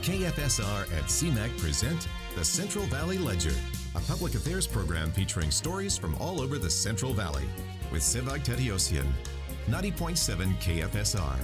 KFSR and CMAC present the Central Valley Ledger, a public affairs program featuring stories from all over the Central Valley with Sevag Tateosian, 90.7 KFSR.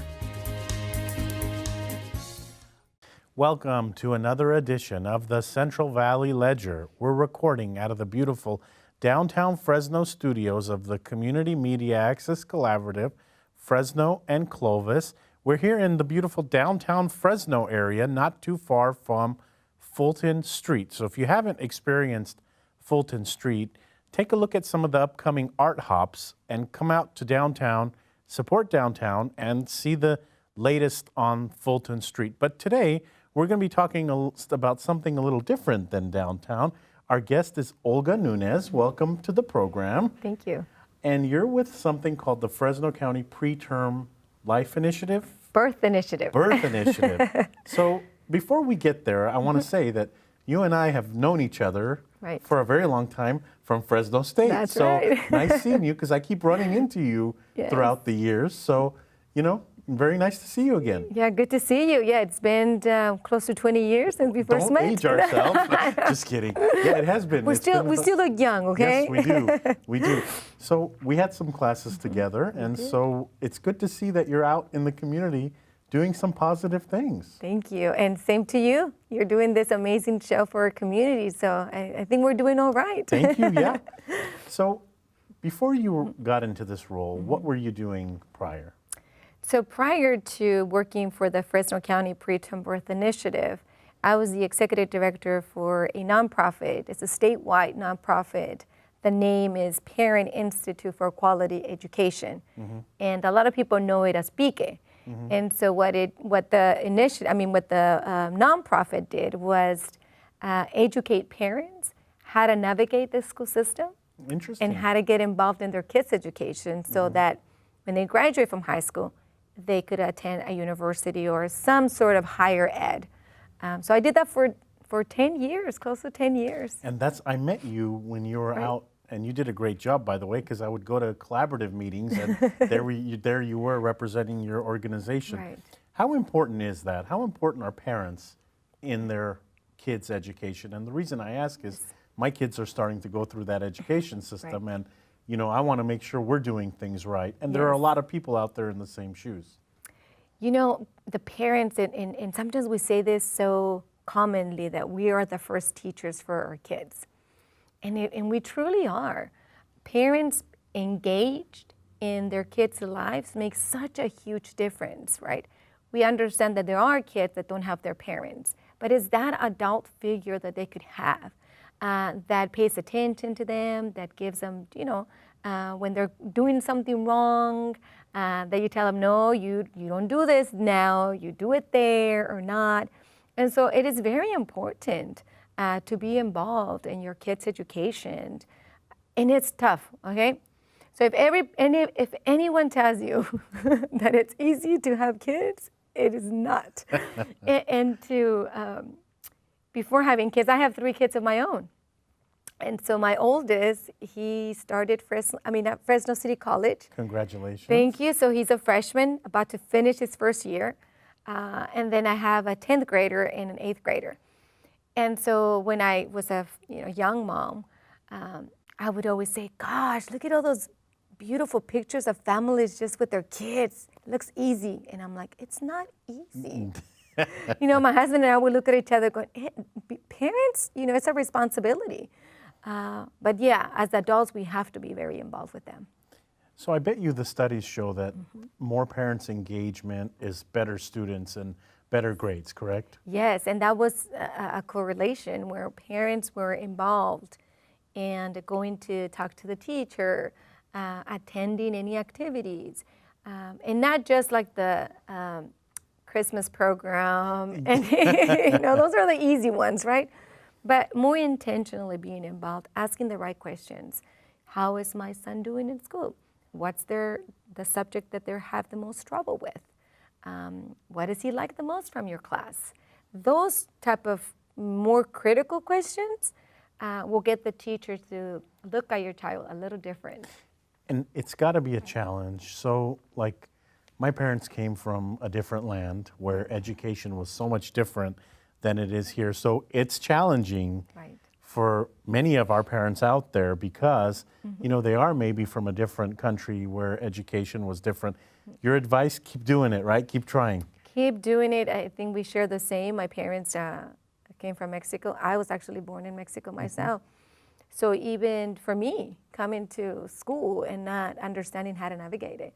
Welcome to another edition of the Central Valley Ledger. We're recording out of the beautiful downtown Fresno studios of the Community Media Access Collaborative, Fresno and Clovis. We're here in the beautiful downtown Fresno area, not too far from Fulton Street. So if you haven't experienced Fulton Street, take a look at some of the upcoming art hops and come out to downtown, support downtown, and see the latest on Fulton Street. But today, we're going to be talking about something a little different than downtown. Our guest is Olga Nunez. Welcome to the program. Thank you. And you're with something called the Fresno County Preterm Life Initiative? Birth Initiative. Birth Initiative. So before we get there, I want to say that you and I have known each other for a very long time from Fresno State. That's so right. Nice seeing you because I keep running into you throughout the years. So, you know, very nice to see you again. Yeah, good to see you. Yeah, it's been close to 20 years since we first met. Don't age ourselves. Just kidding. Yeah, it has been. We still look young, okay? Yes, we do. We do. So we had some classes together, and so it's good to see that you're out in the community doing some positive things. Thank you. And same to you. You're doing this amazing show for our community, so I think we're doing all right. Thank you, yeah. So before you got into this role, what were you doing prior? So prior to working for the Fresno County Preterm Birth Initiative, I was the executive director for a nonprofit. It's a statewide nonprofit. The name is Parent Institute for Quality Education, and a lot of people know it as PIQE. And so what the nonprofit did was educate parents how to navigate the school system and how to get involved in their kids' education, so that when they graduate from high school, they could attend a university or some sort of higher ed. So I did that for 10 years, close to 10 years. And I met you when you were out, and you did a great job, by the way, because I would go to collaborative meetings, and there you were representing your organization. Right. How important is that? How important are parents in their kids' education? And the reason I ask is my kids are starting to go through that education system, and you know, I want to make sure we're doing things right. And there are a lot of people out there in the same shoes. You know, the parents, and sometimes we say this so commonly, that we are the first teachers for our kids. And we truly are. Parents engaged in their kids' lives make such a huge difference, right? We understand that there are kids that don't have their parents, but it's that adult figure that they could have that pays attention to them, that gives them, you know, when they're doing something wrong, that you tell them, no, you don't do this now, you do it there or not. And so it is very important to be involved in your kids' education. And it's tough, okay? So if anyone tells you that it's easy to have kids, it is not. Before having kids, I have 3 kids of my own. And so my oldest, he started at Fresno City College. Congratulations. Thank you. So he's a freshman, about to finish his first year. And then I have a 10th grader and an 8th grader. And so when I was a young mom, I would always say, gosh, look at all those beautiful pictures of families just with their kids. It looks easy. And I'm like, it's not easy. You know, my husband and I would look at each other going, parents, you know, it's a responsibility. But yeah, as adults, we have to be very involved with them. So I bet you the studies show that more parents' engagement is better students and better grades, correct? Yes, and that was a correlation where parents were involved and going to talk to the teacher, attending any activities, and not just like the Christmas program, and you know, those are the easy ones, right? But more intentionally being involved, asking the right questions. How is my son doing in school? What's the subject that they have the most trouble with? What does he like the most from your class? Those type of more critical questions will get the teacher to look at your child a little different. And it's got to be a challenge. So, like, my parents came from a different land where education was so much different than it is here. So it's challenging Right. for many of our parents out there because, you know, they are maybe from a different country where education was different. Your advice, keep doing it, right? Keep trying. Keep doing it. I think we share the same. My parents came from Mexico. I was actually born in Mexico myself. So even for me, coming to school and not understanding how to navigate it.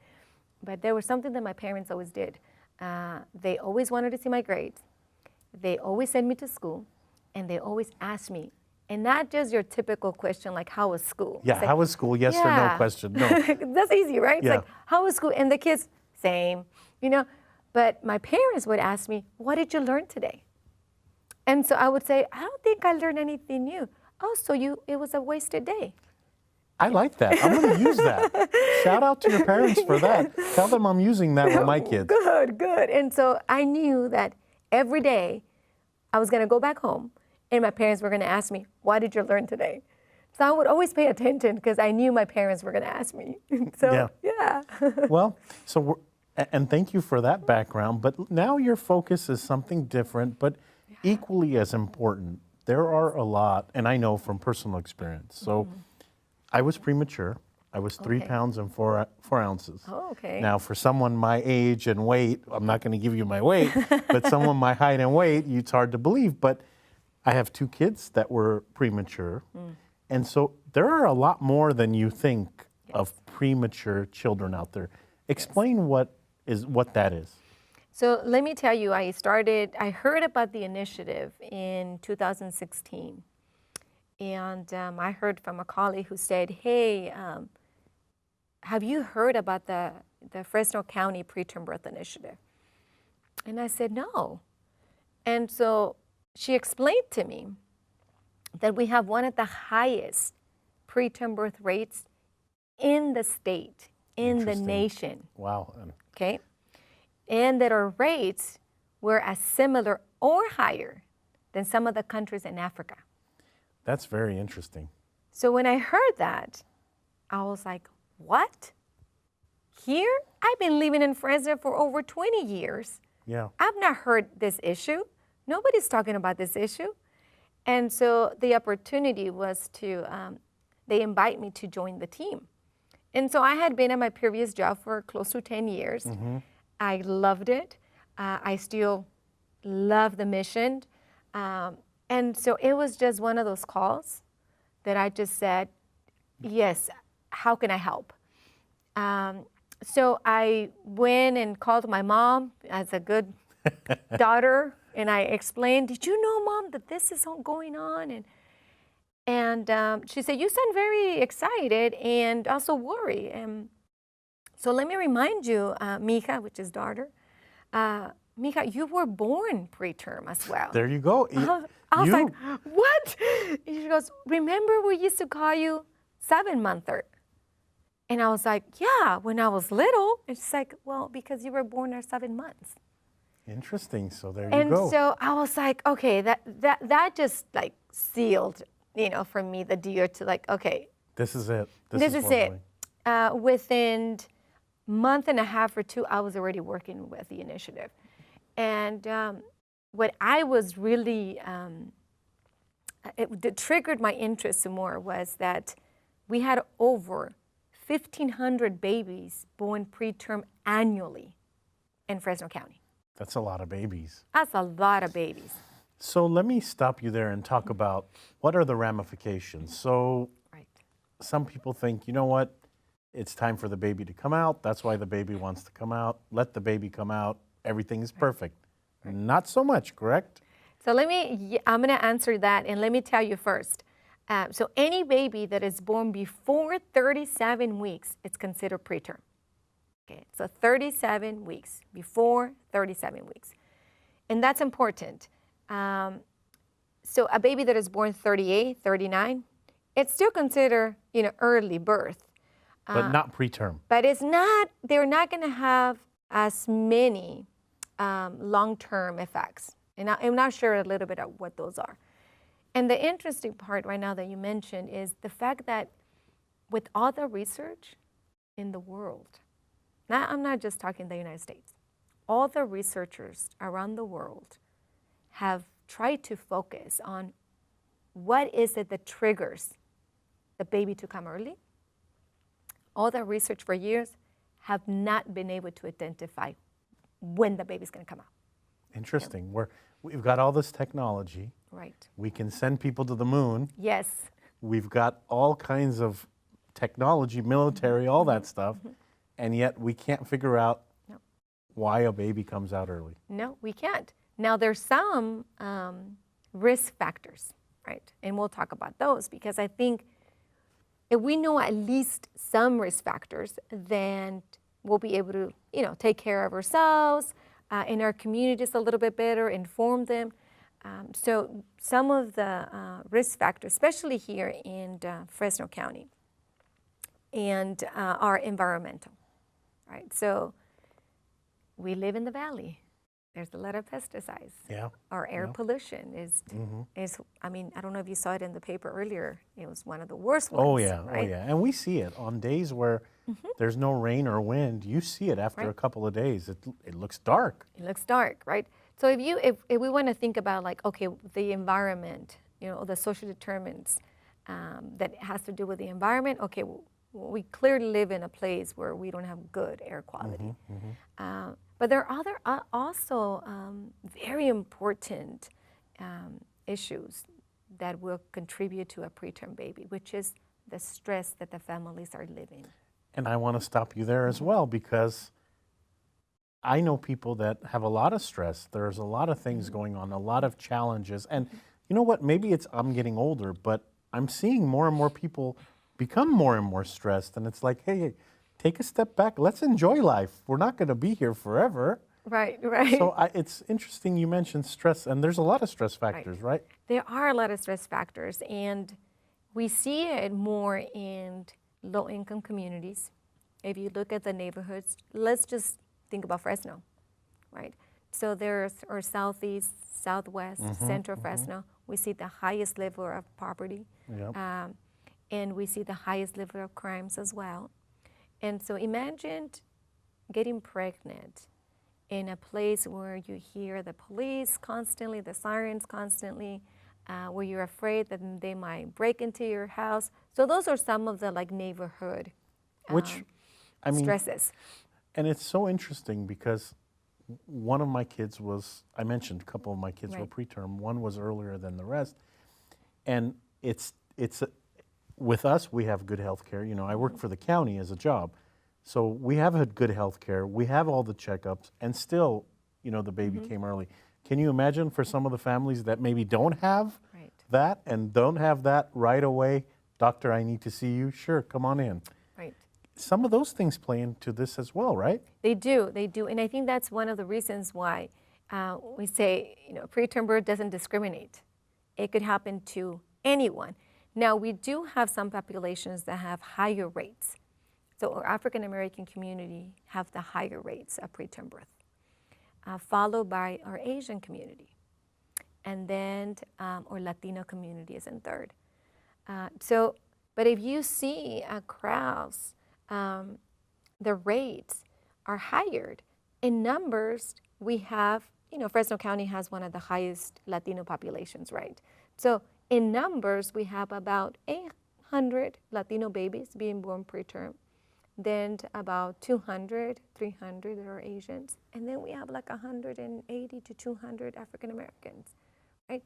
But there was something that my parents always did. They always wanted to see my grades. They always sent me to school, and they always asked me, and not just your typical question like, how was school? Yeah, It's like, how was school? Yes or no question. No. That's easy, right? It's Yeah. like, how was school? And the kids, same, you know. But my parents would ask me, what did you learn today? And so I would say, I don't think I learned anything new. Oh, so it was a wasted day. I like that. I'm going to use that. Shout out to your parents for that. Tell them I'm using that with my kids. Good, good. And so I knew that every day I was going to go back home and my parents were going to ask me, what did you learn today? So I would always pay attention because I knew my parents were going to ask me. So, yeah. Well, and thank you for that background. But now your focus is something different, but equally as important. There are a lot, and I know from personal experience. So I was premature. I was 3 pounds and 4 ounces. Oh, okay. Now, for someone my age and weight, I'm not going to give you my weight, but someone my height and weight, it's hard to believe. But I have 2 kids that were premature. And so there are a lot more than you think of premature children out there. Explain what that is. So let me tell you, I heard about the initiative in 2016. And I heard from a colleague who said, hey, have you heard about the Fresno County Preterm Birth Initiative? And I said, no. And so she explained to me that we have one of the highest preterm birth rates in the state, in the nation. Wow. Okay? And that our rates were as similar or higher than some of the countries in Africa. That's very interesting. So when I heard that, I was like, what? Here? I've been living in Fresno for over 20 years. Yeah. I've not heard this issue. Nobody's talking about this issue. And so the opportunity was they invite me to join the team. And so I had been at my previous job for close to 10 years. I loved it. I still love the mission. And so it was just one of those calls that I just said, yes, how can I help? So I went and called my mom as a good daughter, and I explained, did you know, Mom, that this is all going on? And she said, you sound very excited and also worried. And so let me remind you, Mija, which is daughter, Mija, you were born preterm as well. There you go. I was like, what? And she goes, remember we used to call you 7-monther? And I was like, yeah, when I was little. And she's like, well, because you were born at 7 months. Interesting. So there you And go. so I was like, okay, that just like sealed, for me the deal to like, okay. This is it. This is it. Within month and a half or 2, I was already working with the initiative. And what I was really, it triggered my interest some more was that we had over 1,500 babies born preterm annually in Fresno County. That's a lot of babies. That's a lot of babies. So let me stop you there and talk about what are the ramifications. So some people think, you know what, it's time for the baby to come out. That's why the baby wants to come out. Let the baby come out. Everything is perfect. Not so much, correct? So I'm going to answer that, and let me tell you first. So any baby that is born before 37 weeks, it's considered preterm. Okay, so 37 weeks, before 37 weeks. And that's important. So a baby that is born 38, 39, it's still considered, early birth. But not preterm. But they're not going to have as many long-term effects. And I'm not sure a little bit of what those are. And the interesting part right now that you mentioned is the fact that with all the research in the world, I'm not just talking the United States, all the researchers around the world have try to focus on what is it that triggers the baby to come early. All the research for years have not been able to identify when the baby's going to come out. Interesting. We've got all this technology. Right. We can send people to the moon. Yes. We've got all kinds of technology, military, all that stuff, and yet we can't figure out why a baby comes out early. No, we can't. Now, there's some risk factors, right? And we'll talk about those, because I think if we know at least some risk factors, then we'll be able to, take care of ourselves in our communities a little bit better, inform them. So some of the risk factors, especially here in Fresno County, and are environmental, right? So we live in the valley. There's a lot of pesticides. Yeah. Our air pollution is, I mean, I don't know if you saw it in the paper earlier. It was one of the worst ones. Oh yeah, right? oh yeah. And we see it on days where there's no rain or wind. You see it after a couple of days. It looks dark. It looks dark, right? So if we want to think about, like, okay, the environment, the social determinants that has to do with the environment, okay, we clearly live in a place where we don't have good air quality. But there are other also very important issues that will contribute to a preterm baby, which is the stress that the families are living. And I want to stop you there as well, because I know people that have a lot of stress. There's a lot of things going on, a lot of challenges. And you know what? Maybe I'm getting older, but I'm seeing more and more people become more and more stressed. And it's like, hey, take a step back. Let's enjoy life. We're not going to be here forever. Right, right. So it's interesting you mentioned stress, and there's a lot of stress factors, right? There are a lot of stress factors, and we see it more in low-income communities. If you look at the neighborhoods, let's just think about Fresno, right? So there's our southeast, southwest, central Fresno. We see the highest level of poverty, and we see the highest level of crimes as well. And so imagine getting pregnant in a place where you hear the police constantly, the sirens constantly, where you're afraid that they might break into your house. So those are some of the neighborhood stresses. And it's so interesting because one of my kids I mentioned a couple of my kids were preterm. One was earlier than the rest. And with us, we have good health care. I work for the county as a job. So we have had good health care. We have all the checkups, and still, the baby came early. Can you imagine for some of the families that maybe don't have that and don't have that right away? Doctor, I need to see you. Sure, come on in. Right. Some of those things play into this as well, right? They do. And I think that's one of the reasons why we say, preterm birth doesn't discriminate. It could happen to anyone. Now, we do have some populations that have higher rates. So our African American community have the higher rates of preterm birth, followed by our Asian community. And then our Latino community is in third. But if you see across, the rates are higher. In numbers, we have, Fresno County has one of the highest Latino populations, right? So in numbers, we have about 800 Latino babies being born preterm. Then about 200, 300 that are Asians. And then we have 180 to 200 African Americans, right?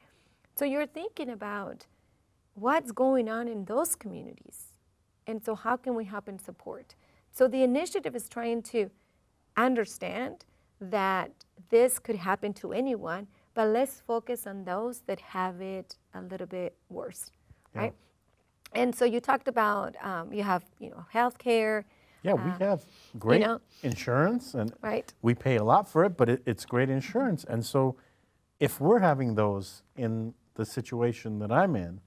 So you're thinking about what's going on in those communities. And so how can we help and support? So the initiative is trying to understand that this could happen to anyone, but let's focus on those that have it a little bit worse, right? And so you talked about, you have, health care. Yeah, we have great insurance, and we pay a lot for it, but it's great insurance. And so if we're having those in the situation that I'm in,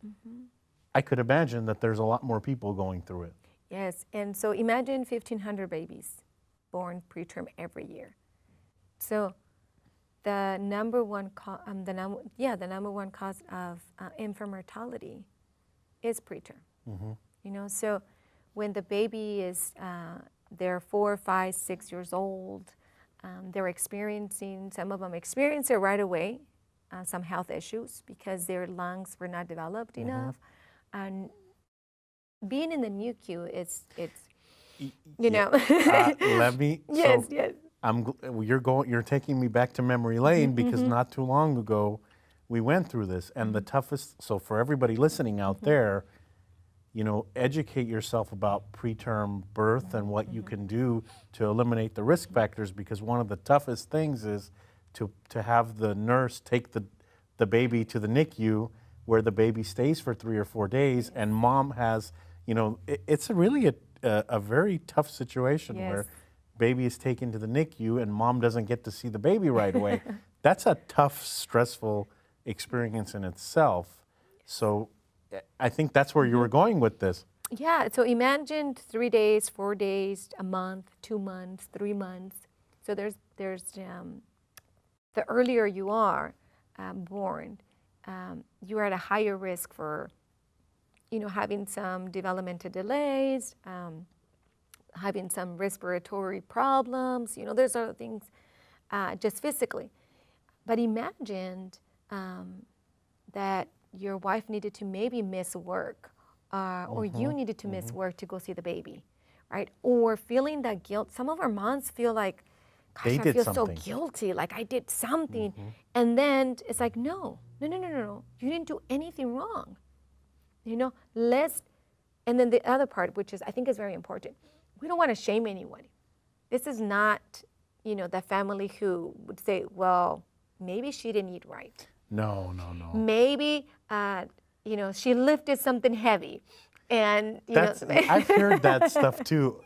I could imagine that there's a lot more people going through it. Yes, and so imagine 1,500 babies born preterm every year. So the number one cause of infant mortality is preterm. So when the baby is they're 4, 5, 6 years old, they're experiencing, some of them experience it right away, some health issues because their lungs were not developed enough. And being in the NICU, it's you know. Let me. Yes, so yes. You're taking me back to memory lane because not too long ago, we went through this, and the toughest. So for everybody listening out there, you know, educate yourself about preterm birth and what you can do to eliminate the risk factors, because one of the toughest things is to have the nurse take the baby to the NICU where the baby stays for 3 or 4 days, and mom has, you know, it's really a very tough situation where baby is taken to the NICU and mom doesn't get to see the baby right away. That's a tough, stressful experience in itself. So I think that's where you were going with this. Yeah, so imagine 3 days, 4 days, a month, 2 months, 3 months. So there's the earlier you are born, you are at a higher risk for, you know, having some developmental delays, having some respiratory problems. You know, there's other things just physically. But imagine that your wife needed to maybe miss work, or you needed to miss work to go see the baby, right? Or feeling that guilt. Some of our moms feel like, gosh, I feel so guilty, like I did something. And then it's like, no, you didn't do anything wrong. You know, and then the other part, which is, I think is very important, we don't want to shame anyone. This is not, you know, the family who would say, well, maybe she didn't eat right. No. Maybe, you know, she lifted something heavy. And, you know. I've heard that stuff too.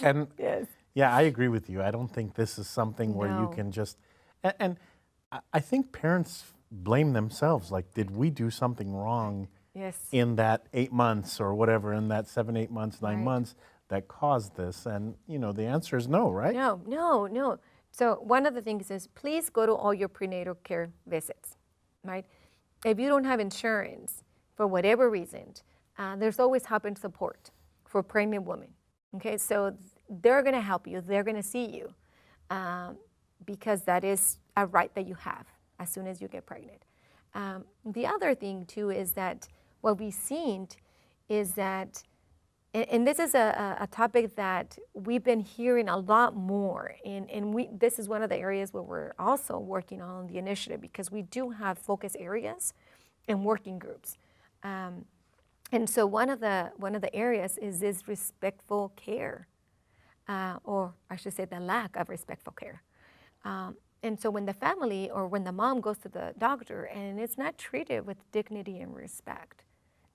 And yes. Yeah, I agree with you. I don't think this is something where you can just, and I think parents blame themselves. Like, did we do something wrong in that 8 months or whatever, in that 7, 8 months, 9 months that caused this? And, you know, the answer is no, right? No. So one of the things is, please go to all your prenatal care visits, right? If you don't have insurance, for whatever reason, there's always help and support for pregnant women, okay? So they're gonna help you, they're gonna see you, because that is a right that you have as soon as you get pregnant. The other thing too is that what we've seen is that, and this is a topic that we've been hearing a lot more, and this is one of the areas where we're also working on the initiative, because we do have focus areas and working groups. And so one of the areas is this respectful care. Or I should say the lack of respectful care. And so when the family or when the mom goes to the doctor and it's not treated with dignity and respect,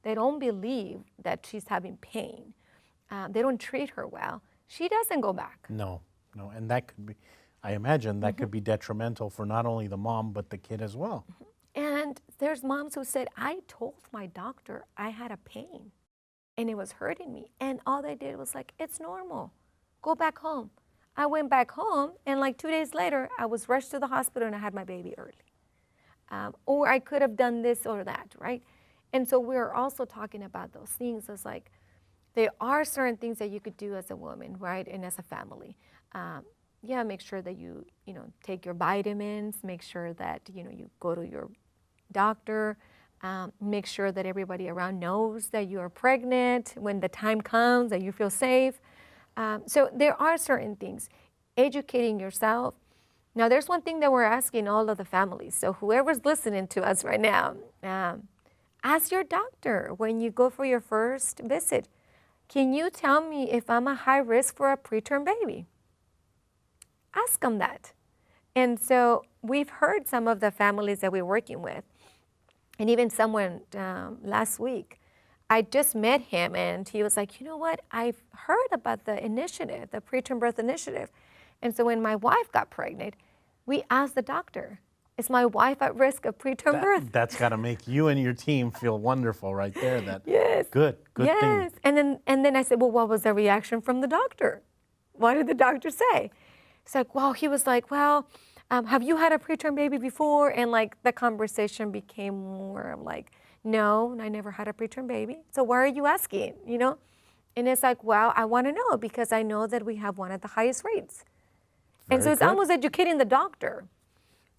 they don't believe that she's having pain, they don't treat her well, she doesn't go back. No, and that could be, I imagine that could be detrimental for not only the mom, but the kid as well. And there's moms who said, I told my doctor I had a pain and it was hurting me. And all they did was like, it's normal. Go back home. I went back home, and like 2 days later, I was rushed to the hospital and I had my baby early. Or I could have done this or that, right? And so we're also talking about those things as like, there are certain things that you could do as a woman, right? And as a family. Make sure that you take your vitamins, make sure that, you go to your doctor, make sure that everybody around knows that you are pregnant when the time comes, that you feel safe. So there are certain things, educating yourself. Now there's one thing that we're asking all of the families. So whoever's listening to us right now, ask your doctor when you go for your first visit, can you tell me if I'm a high risk for a preterm baby? Ask them that. And so we've heard some of the families that we're working with, and even someone last week, I just met him and he was like, you know what, I've heard about the initiative, the preterm birth initiative. And so when my wife got pregnant, we asked the doctor, is my wife at risk of preterm birth? That's got to make you and your team feel wonderful right there. That yes. Good thing. And then I said, well, what was the reaction from the doctor? What did the doctor say? It's like, well, he was like, well, have you had a preterm baby before? And like the conversation became more like, no, I never had a preterm baby. So why are you asking, And it's like, well, I want to know because I know that we have one of the highest rates. And so it's almost educating the doctor.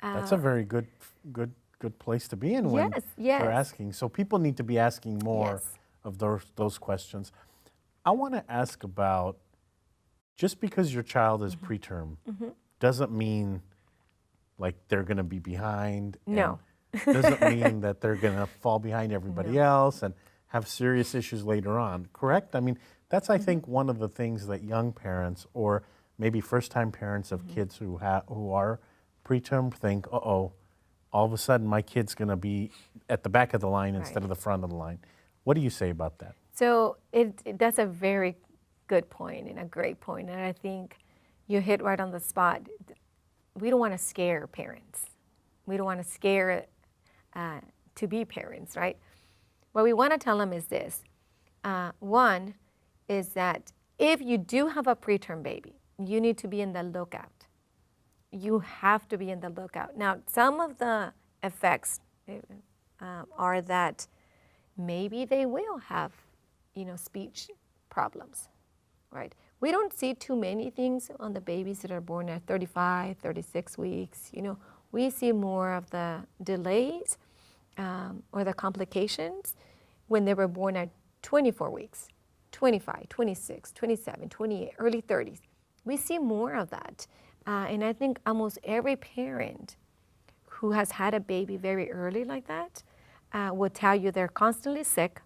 That's a very good good place to be in when they're asking. So people need to be asking more of those questions. I want to ask about, just because your child is preterm doesn't mean like they're going to be behind. No. Doesn't mean that they're going to fall behind everybody else and have serious issues later on, correct? I mean, that's, I think, one of the things that young parents or maybe first-time parents of kids who are preterm think, uh-oh, all of a sudden my kid's going to be at the back of the line instead of the front of the line. What do you say about that? So that's a very good point and a great point, and I think you hit right on the spot. We don't want to scare parents. We don't want to scare to be parents, right? What we want to tell them is this. One is that if you do have a preterm baby, you need to be in the lookout. You have to be in the lookout. Now, some of the effects are that maybe they will have, speech problems, right? We don't see too many things on the babies that are born at 35, 36 weeks. We see more of the delays or the complications when they were born at 24 weeks, 25, 26, 27, 28, early 30s. We see more of that. And I think almost every parent who has had a baby very early like that will tell you they're constantly sick.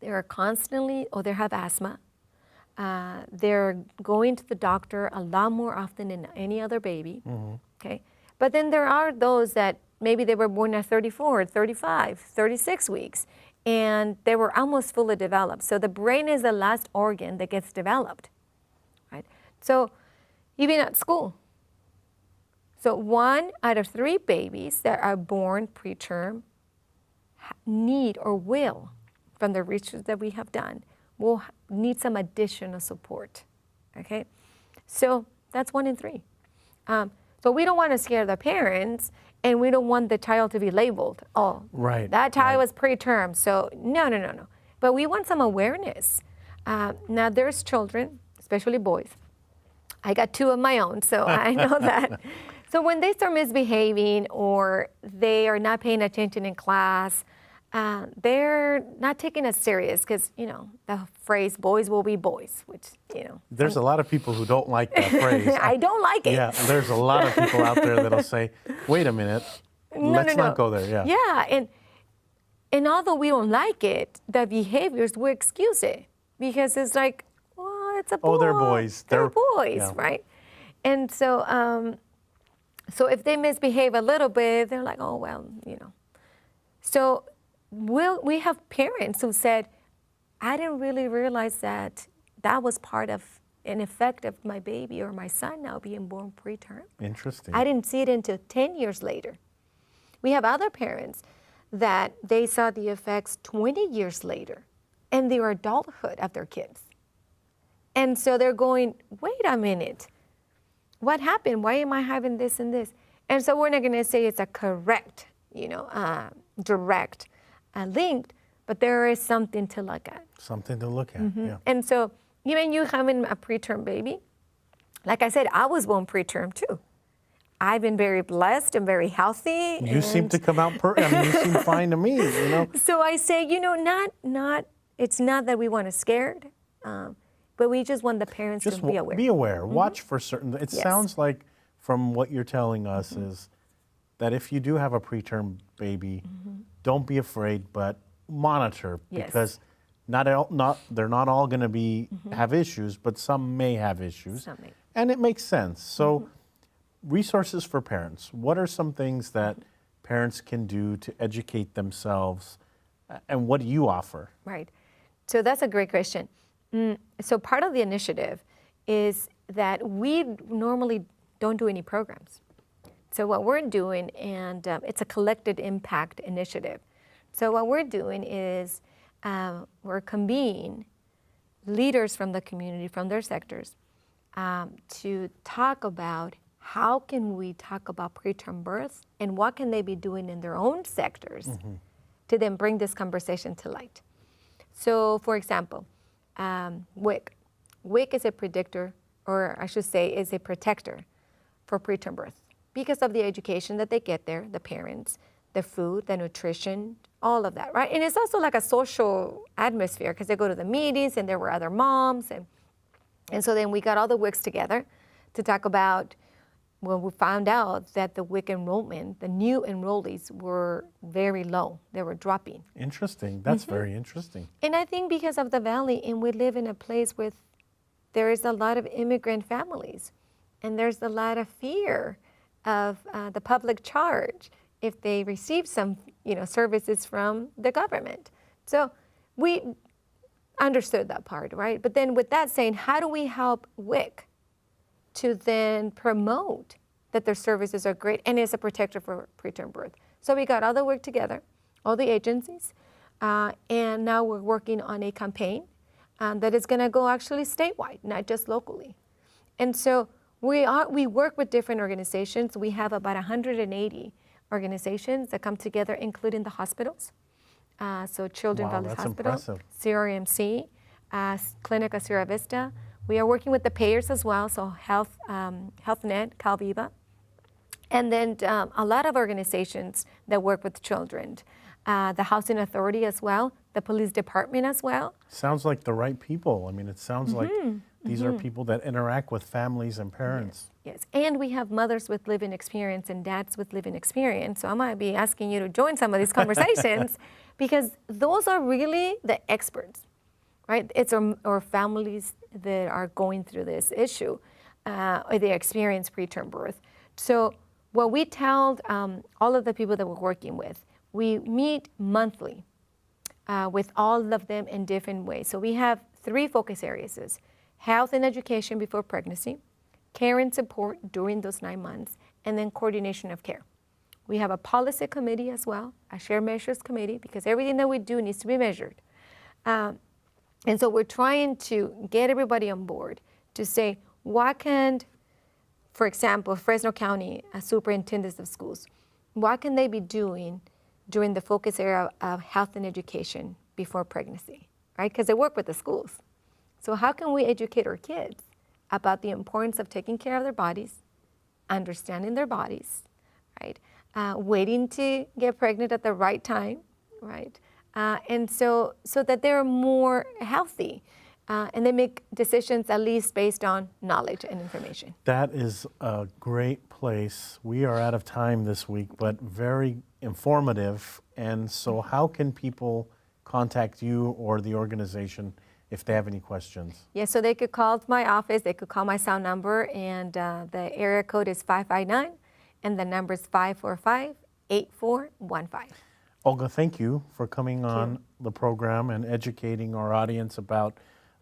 They're constantly, or they have asthma. They're going to the doctor a lot more often than any other baby, okay? But then there are those that maybe they were born at 34, 35, 36 weeks, and they were almost fully developed. So the brain is the last organ that gets developed, right? So even at school. So 1 out of 3 babies that are born preterm need or will, from the research that we have done, will need some additional support, okay? So that's 1 in 3. So we don't want to scare the parents, and we don't want the child to be labeled, oh, that child was preterm, so no. But we want some awareness. Now there's children, especially boys. I got 2 of my own, so I know that. So when they start misbehaving or they are not paying attention in class, they're not taking us serious because, the phrase boys will be boys, which, There's a lot of people who don't like that phrase. I don't like it. Yeah, there's a lot of people out there that'll say, wait a minute, let's not go there. Yeah, and although we don't like it, the behaviors, we excuse it because it's like, well, it's a boy. Oh, they're boys. They're boys, right? And so, so if they misbehave a little bit, they're like, oh, well, So we have parents who said, I didn't really realize that was part of an effect of my baby or my son now being born preterm. Interesting. I didn't see it until 10 years later. We have other parents that they saw the effects 20 years later in their adulthood of their kids. And so they're going, wait a minute, what happened? Why am I having this and this? And so we're not going to say it's a correct, direct linked, but there is something to look at. Something to look at, yeah. And so even you having a preterm baby, like I said, I was born preterm too. I've been very blessed and very healthy. You seem to come out, you seem fine to me, So I say, it's not that we want to scare, but we just want the parents to be aware. Be aware, watch for certain, it sounds like from what you're telling us is that if you do have a preterm baby, don't be afraid, but monitor because they're not all going to be have issues, but some may have issues, and it makes sense. So, resources for parents. What are some things that parents can do to educate themselves, and what do you offer? Right. So that's a great question. So part of the initiative is that we normally don't do any programs. So what we're doing, and it's a collective impact initiative. So what we're doing is we're convening leaders from the community, from their sectors, to talk about how can we talk about preterm birth and what can they be doing in their own sectors to then bring this conversation to light. So for example, WIC. WIC is a predictor, or I should say is a protector for preterm birth. because of the education that they get there, the parents, the food, the nutrition, all of that, right? And it's also like a social atmosphere because they go to the meetings and there were other moms. And so then we got all the WICs together to talk about when we found out that the WIC enrollment, the new enrollees were very low. They were dropping. Interesting. That's very interesting. And I think because of the Valley, and we live in a place with, there is a lot of immigrant families, and there's a lot of fear of the public charge if they receive some, services from the government. So we understood that part, right? But then with that saying, how do we help WIC to then promote that their services are great and is a protector for preterm birth? So we got all the WIC together, all the agencies, and now we're working on a campaign that is going to go actually statewide, not just locally. And so we work with different organizations. We have about 180 organizations that come together, including the hospitals. So Children's Valley Hospital, impressive. CRMC, Clinica Sierra Vista. We are working with the payers as well, so HealthNet, Calviva, and then a lot of organizations that work with children. The Housing Authority as well, the police department as well. Sounds like the right people. I mean, it sounds like these are people that interact with families and parents. Yes, and we have mothers with living experience and dads with living experience. So I might be asking you to join some of these conversations because those are really the experts, right? It's our families that are going through this issue or they experience preterm birth. So what we tell all of the people that we're working with, we meet monthly with all of them in different ways. So we have 3 focus areas: health and education before pregnancy, care and support during those 9 months, and then coordination of care. We have a policy committee as well, a shared measures committee, because everything that we do needs to be measured. And so we're trying to get everybody on board to say, what can, for example, Fresno County superintendents of schools, what can they be doing during the focus area of health and education before pregnancy, right? Because they work with the schools. So how can we educate our kids about the importance of taking care of their bodies, understanding their bodies, right? Waiting to get pregnant at the right time, right? And so that they're more healthy and they make decisions at least based on knowledge and information. That is a great place. We are out of time this week, but very informative. And so how can people contact you or the organization if they have any questions? Yeah, so they could call my office, they could call my cell number, and the area code is 559, and the number is 545-8415. Olga, thank you for coming on the program and educating our audience about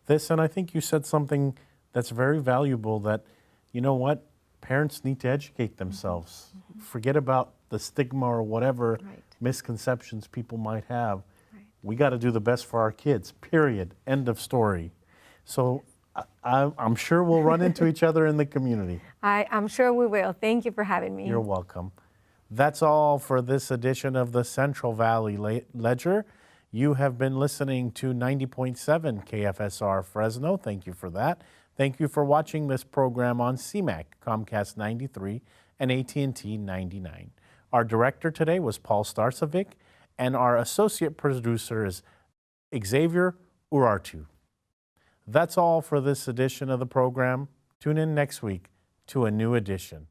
this. And I think you said something that's very valuable, that, you know what, parents need to educate themselves. Forget about the stigma or whatever misconceptions people might have. We got to do the best for our kids, period, end of story. So I'm sure we'll run into each other in the community. I'm sure we will. Thank you for having me. You're welcome. That's all for this edition of the Central Valley Ledger. You have been listening to 90.7 KFSR Fresno. Thank you for that. Thank you for watching this program on CMAC, Comcast 93, and AT&T 99. Our director today was Paul Starcevic, and our associate producer is Xavier Urartu. That's all for this edition of the program. Tune in next week to a new edition.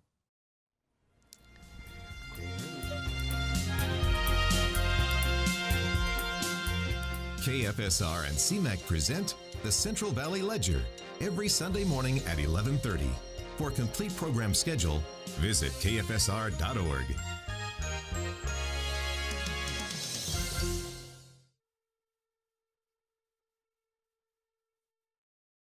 KFSR and CMAC present the Central Valley Ledger every Sunday morning at 11:30. For a complete program schedule, visit kfsr.org.